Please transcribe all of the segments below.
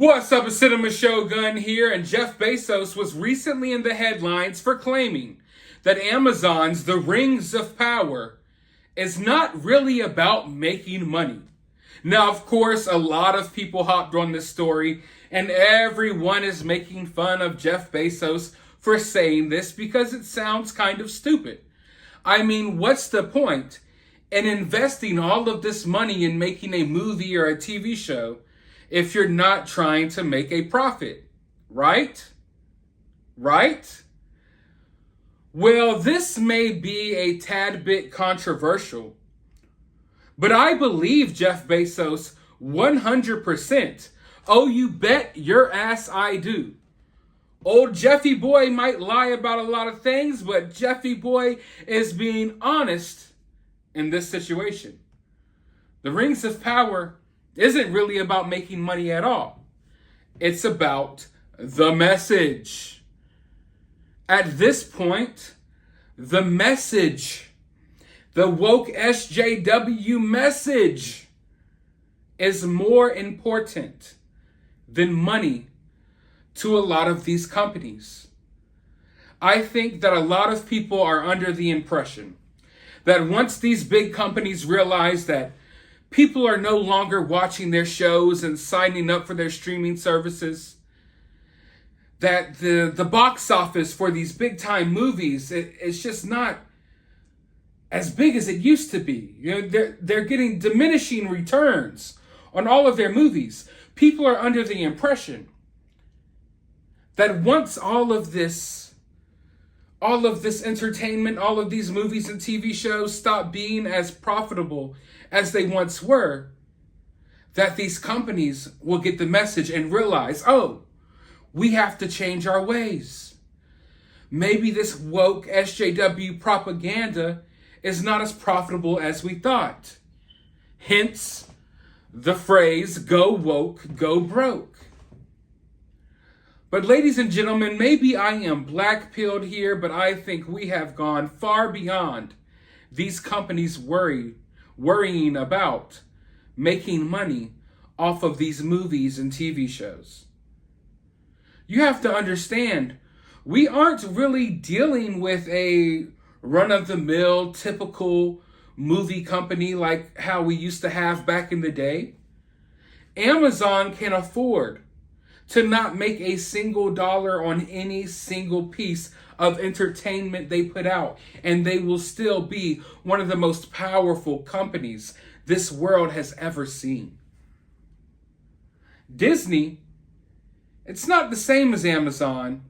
What's up, a Cinema Shogun here, and Jeff Bezos was recently in the headlines for claiming that Amazon's The Rings of Power is not really about making money. Now, of course, a lot of people hopped on this story, and everyone is making fun of Jeff Bezos for saying this because it sounds kind of stupid. I mean, what's the point in investing all of this money in making a movie or a TV show if you're not trying to make a profit, right? Right? Well, this may be a tad bit controversial, but I believe Jeff Bezos 100%. Oh, you bet your ass I do. Old Jeffy Boy might lie about a lot of things, but Jeffy Boy is being honest in this situation. The Rings of Power isn't really about making money at all. It's about the message. At this point, the message, the woke SJW message, is more important than money to a lot of these companies. I think that a lot of people are under the impression that once these big companies realize that people are no longer watching their shows and signing up for their streaming services, that the box office for these big time movies it's just not as big as it used to be. You know, they're getting diminishing returns on all of their movies. People are under the impression that once all of this entertainment, all of these movies and TV shows stop being as profitable as they once were, that these companies will get the message and realize, oh, we have to change our ways. Maybe this woke SJW propaganda is not as profitable as we thought. Hence the phrase, go woke, go broke. But ladies and gentlemen, maybe I am black-pilled here, but I think we have gone far beyond these companies worrying about making money off of these movies and TV shows. You have to understand, we aren't really dealing with a run-of-the-mill, typical movie company like how we used to have back in the day. Amazon can afford to not make a single dollar on any single piece of entertainment they put out, and they will still be one of the most powerful companies this world has ever seen. Disney, it's not the same as Amazon,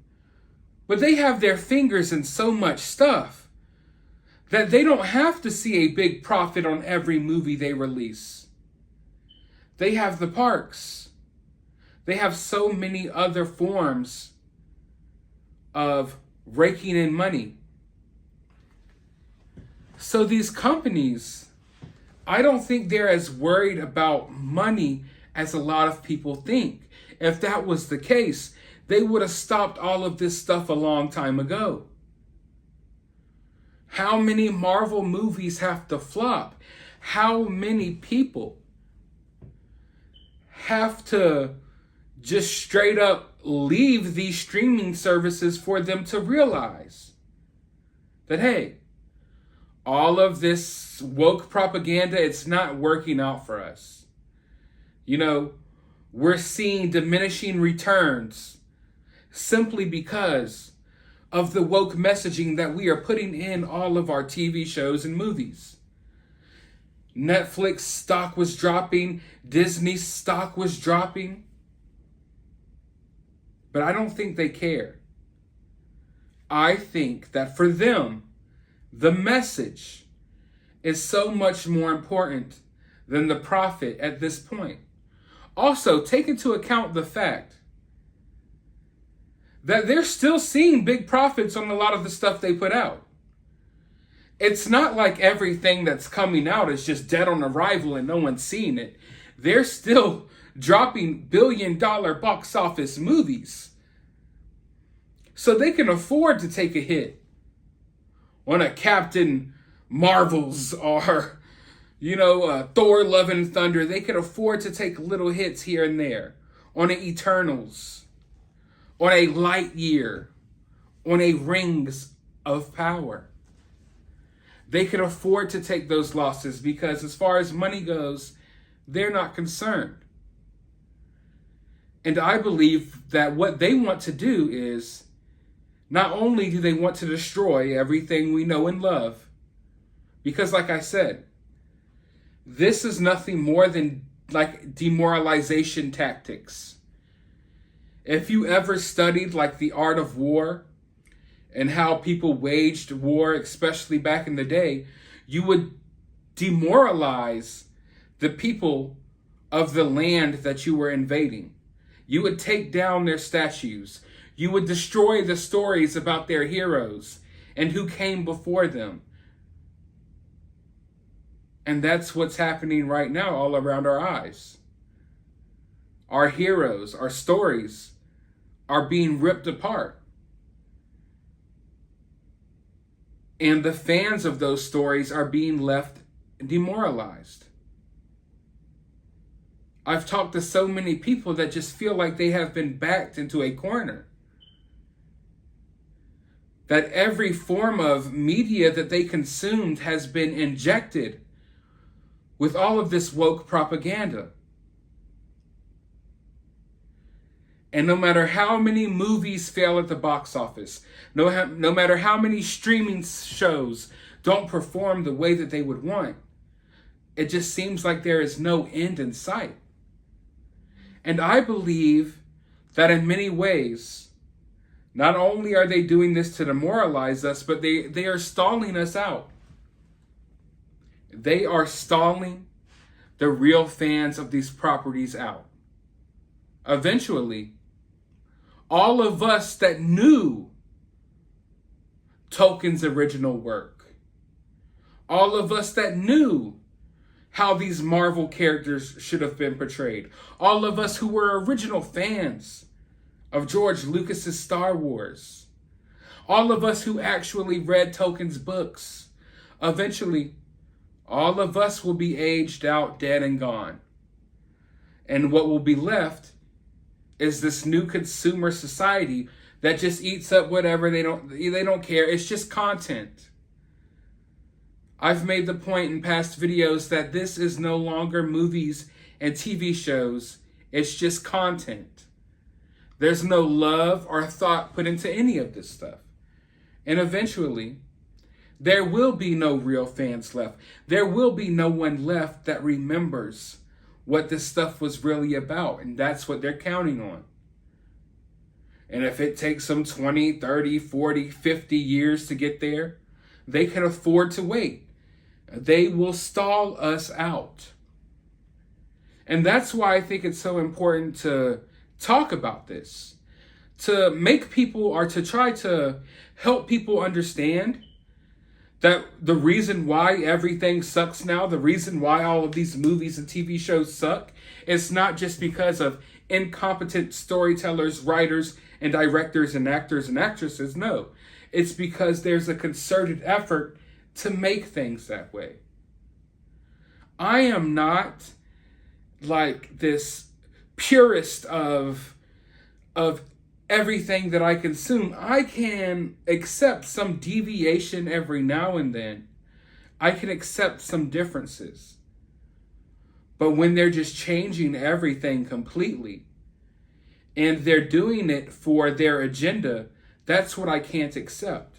but they have their fingers in so much stuff that they don't have to see a big profit on every movie they release. They have the parks. They have so many other forms of raking in money. So these companies, I don't think they're as worried about money as a lot of people think. If that was the case, they would have stopped all of this stuff a long time ago. How many Marvel movies have to flop? How many people have to just straight up leave these streaming services for them to realize that, hey, all of this woke propaganda, it's not working out for us. You know, we're seeing diminishing returns simply because of the woke messaging that we are putting in all of our TV shows and movies. Netflix stock was dropping, Disney stock was dropping. But I don't think they care. I think that for them, the message is so much more important than the profit at this point. Also, take into account the fact that they're still seeing big profits on a lot of the stuff they put out. It's not like everything that's coming out is just dead on arrival and no one's seeing it. They're still dropping billion-dollar box office movies. So they can afford to take a hit on a Captain Marvel's or, Thor Love and Thunder. They can afford to take little hits here and there. on an Eternals, on a light year, on a rings of power. They can afford to take those losses because as far as money goes, they're not concerned. And I believe that what they want to do is, not only do they want to destroy everything we know and love, because like I said, this is nothing more than like demoralization tactics. If you ever studied like the art of war and how people waged war, especially back in the day, you would demoralize the people of the land that you were invading. You would take down their statues. You would destroy the stories about their heroes and who came before them. And that's what's happening right now all around our eyes. Our heroes, our stories are being ripped apart. And the fans of those stories are being left demoralized. I've talked to so many people that just feel like they have been backed into a corner. That every form of media that they consumed has been injected with all of this woke propaganda. And no matter how many movies fail at the box office, no matter how many streaming shows don't perform the way that they would want, it just seems like there is no end in sight. And I believe that in many ways, not only are they doing this to demoralize us, but they are stalling us out. They are stalling the real fans of these properties out. Eventually, all of us that knew Tolkien's original work, all of us that knew how these Marvel characters should have been portrayed, all of us who were original fans of George Lucas's Star Wars, all of us who actually read Tolkien's books, eventually, all of us will be aged out, dead and gone. And what will be left is this new consumer society that just eats up whatever they don't care. It's just content. I've made the point in past videos that this is no longer movies and TV shows. It's just content. There's no love or thought put into any of this stuff. And eventually, there will be no real fans left. There will be no one left that remembers what this stuff was really about. And that's what they're counting on. And if it takes them 20, 30, 40, 50 years to get there, they can afford to wait. They will stall us out. And that's why I think it's so important to talk about this. To make people, or to try to help people understand that the reason why everything sucks now, the reason why all of these movies and TV shows suck, it's not just because of incompetent storytellers, writers, and directors and actors and actresses. No, it's because there's a concerted effort to make things that way. I am not like this purist of everything that I consume. I can accept some deviation every now and then. I can accept some differences. But when they're just changing everything completely, and they're doing it for their agenda, that's what I can't accept.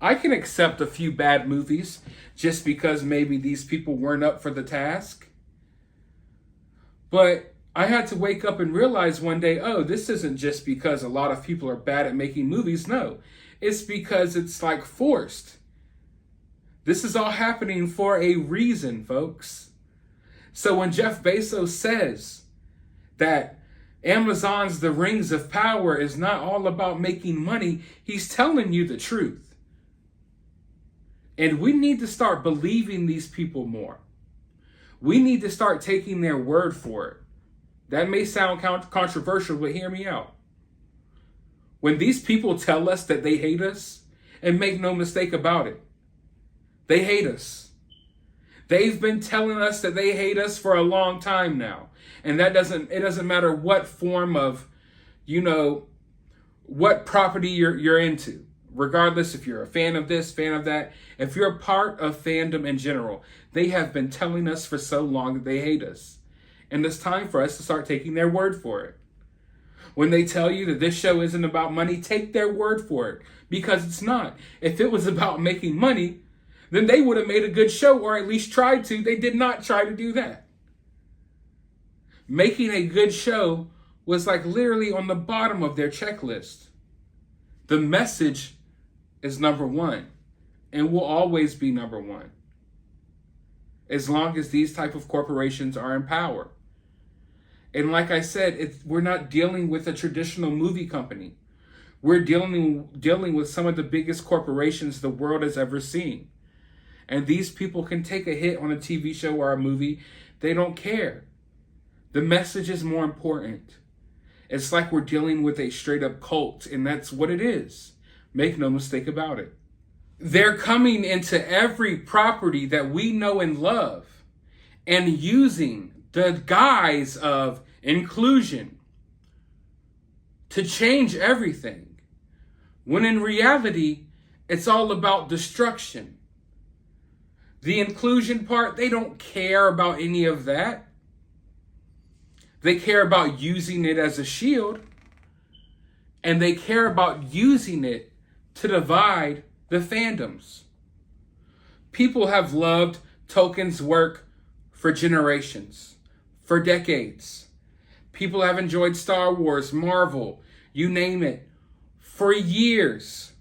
I can accept a few bad movies just because maybe these people weren't up for the task. But I had to wake up and realize one day, oh, this isn't just because a lot of people are bad at making movies. No, it's because it's like forced. This is all happening for a reason, folks. So when Jeff Bezos says that Amazon's The Rings of Power is not all about making money, he's telling you the truth. And we need to start believing these people more. We need to start taking their word for it. That may sound controversial, but hear me out. When these people tell us that they hate us, and make no mistake about it, they hate us. They've been telling us that they hate us for a long time now. And it doesn't matter what form of, what property you're into. Regardless if you're a fan of this, fan of that, if you're a part of fandom in general, they have been telling us for so long that they hate us. And it's time for us to start taking their word for it. When they tell you that this show isn't about money, take their word for it, because it's not. If it was about making money, then they would have made a good show, or at least tried to. They did not try to do that. Making a good show was like literally on the bottom of their checklist. The message is number one and will always be number one, as long as these type of corporations are in power. And like I said, we're not dealing with a traditional movie company. We're dealing with some of the biggest corporations the world has ever seen. And these people can take a hit on a TV show or a movie. They don't care. The message is more important. It's like we're dealing with a straight up cult, and that's what it is. Make no mistake about it. They're coming into every property that we know and love and using the guise of inclusion to change everything, when in reality, it's all about destruction. The inclusion part, they don't care about any of that. They care about using it as a shield, and they care about using it to divide the fandoms. People have loved Tolkien's work for generations, for decades. People have enjoyed Star Wars, Marvel, you name it, for years.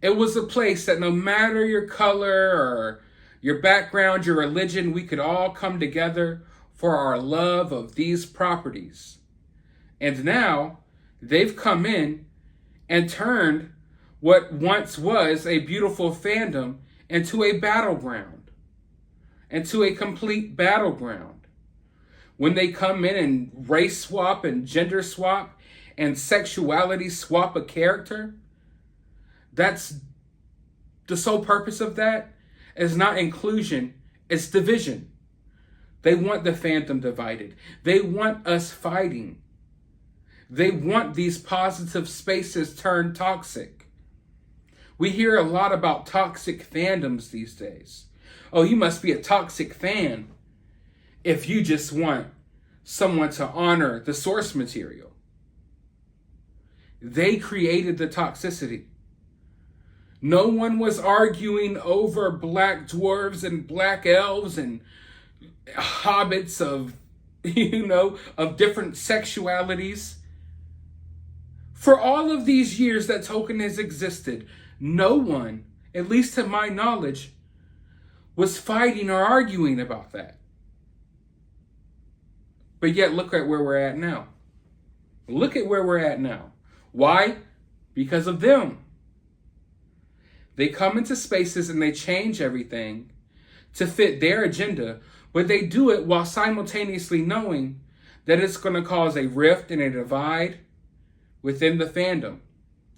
It was a place that no matter your color or your background, your religion, we could all come together for our love of these properties. And now they've come in and turned what once was a beautiful fandom into a battleground, into a complete battleground. When they come in and race swap and gender swap and sexuality swap a character, that's the sole purpose of that is not inclusion, it's division. They want the fandom divided. They want us fighting. They want these positive spaces turned toxic. We hear a lot about toxic fandoms these days. Oh, you must be a toxic fan if you just want someone to honor the source material. They created the toxicity. No one was arguing over black dwarves and black elves and hobbits of different sexualities. For all of these years that Tolkien has existed, no one, at least to my knowledge, was fighting or arguing about that. But yet, look at where we're at now. Look at where we're at now. Why? Because of them. They come into spaces and they change everything to fit their agenda, but they do it while simultaneously knowing that it's going to cause a rift and a divide within the fandom.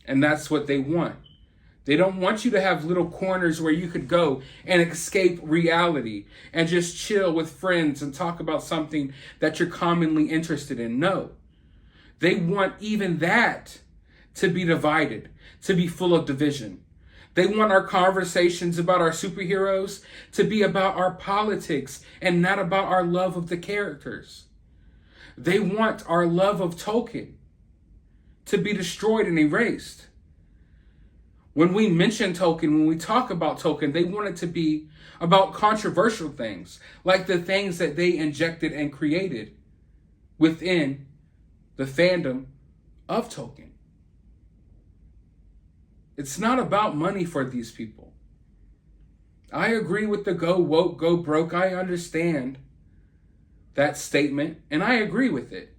And that's what they want. They don't want you to have little corners where you could go and escape reality and just chill with friends and talk about something that you're commonly interested in. No. They want even that to be divided, to be full of division. They want our conversations about our superheroes to be about our politics and not about our love of the characters. They want our love of Tolkien to be destroyed and erased. When we mention Tolkien, when we talk about Tolkien, they want it to be about controversial things, like the things that they injected and created within the fandom of Tolkien. It's not about money for these people. I agree with the go woke, go broke. I understand that statement, and I agree with it.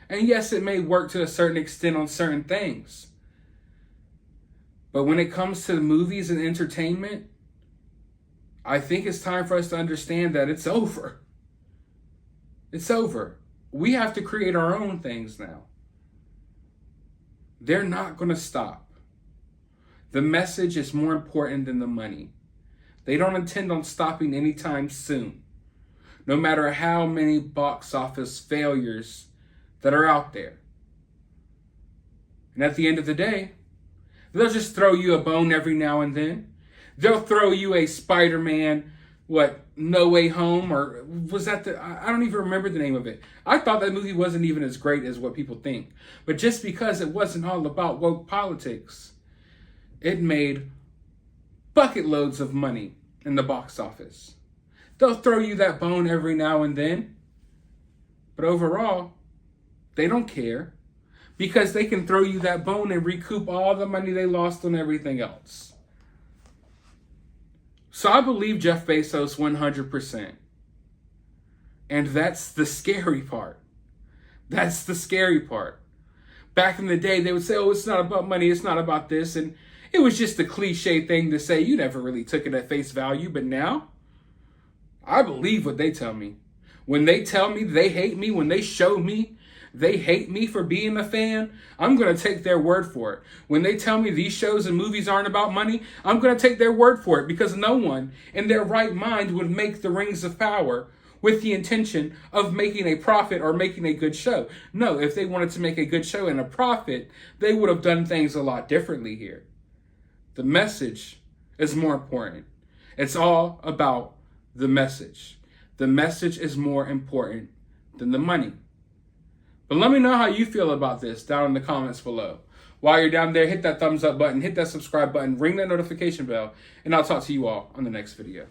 And yes, it may work to a certain extent on certain things. But when it comes to movies and entertainment, I think it's time for us to understand that it's over. It's over. We have to create our own things now. They're not going to stop. The message is more important than the money. They don't intend on stopping anytime soon. no matter how many box office failures that are out there. And at the end of the day, they'll just throw you a bone every now and then. They'll throw you a Spider-Man, No Way Home, or was that I don't even remember the name of it. I thought that movie wasn't even as great as what people think. But just because it wasn't all about woke politics, it made bucket loads of money in the box office. They'll throw you that bone every now and then. But overall, they don't care, because they can throw you that bone and recoup all the money they lost on everything else. So I believe Jeff Bezos 100%. And that's the scary part. That's the scary part. Back in the day, they would say, oh, it's not about money, it's not about this. And it was just a cliche thing to say. You never really took it at face value. But now, I believe what they tell me. When they tell me they hate me, when they show me they hate me for being a fan, I'm going to take their word for it. When they tell me these shows and movies aren't about money, I'm going to take their word for it, because no one in their right mind would make the Rings of Power with the intention of making a profit or making a good show. No, if they wanted to make a good show and a profit, they would have done things a lot differently here. The message is more important. It's all about the message. The message is more important than the money. But let me know how you feel about this down in the comments below. While you're down there, hit that thumbs up button, hit that subscribe button, ring that notification bell, and I'll talk to you all on the next video.